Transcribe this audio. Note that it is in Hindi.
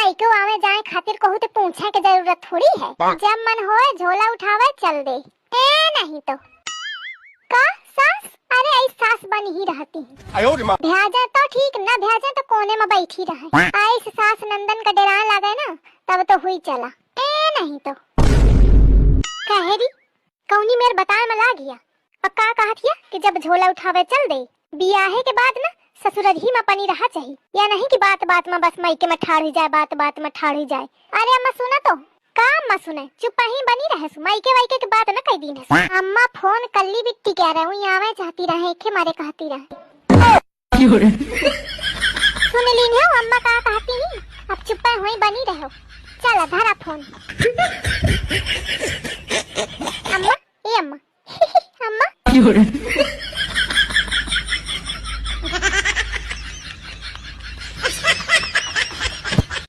माइको आवे जाए खातिर कहू तो पूछे के जरूरत थोड़ी है। जब मन होए झोला उठावे चल दे। नहीं तो का सास, अरे ऐ सास बन ही रहती है। भ्याजा तो ठीक, न भ्याजा तो कोने में बैठी रहे। ऐस सास नंदन का डरा लगे ना तब तो हुई चला। नहीं तो कहेरी कौनी मेर बताए में लाग गया। पक्का कहत हिया कि जब झोला उठावे चल दे। बियाहे के बाद ना ससुरही में पनी रहा चाहिए, या नहीं कि बात बात में बस मायके में ठाड़ ही जाए, बात बात में ठाड़ ही जाए। अरे अम्मा सुना तो काम मत सुने, चुप ही बनी रहे। मायके वायके के बात ना कह दी ना। अम्मा फोन कल्ली बिट्टी कह रहे हूँ, आवे चाहती रहे के मारे कहती रहे। सुन ली हो अम्मा का कहती ही, अब चुप हुई बनी रहो। चल धरा फोन। अम्मा ए अम्मा अम्मा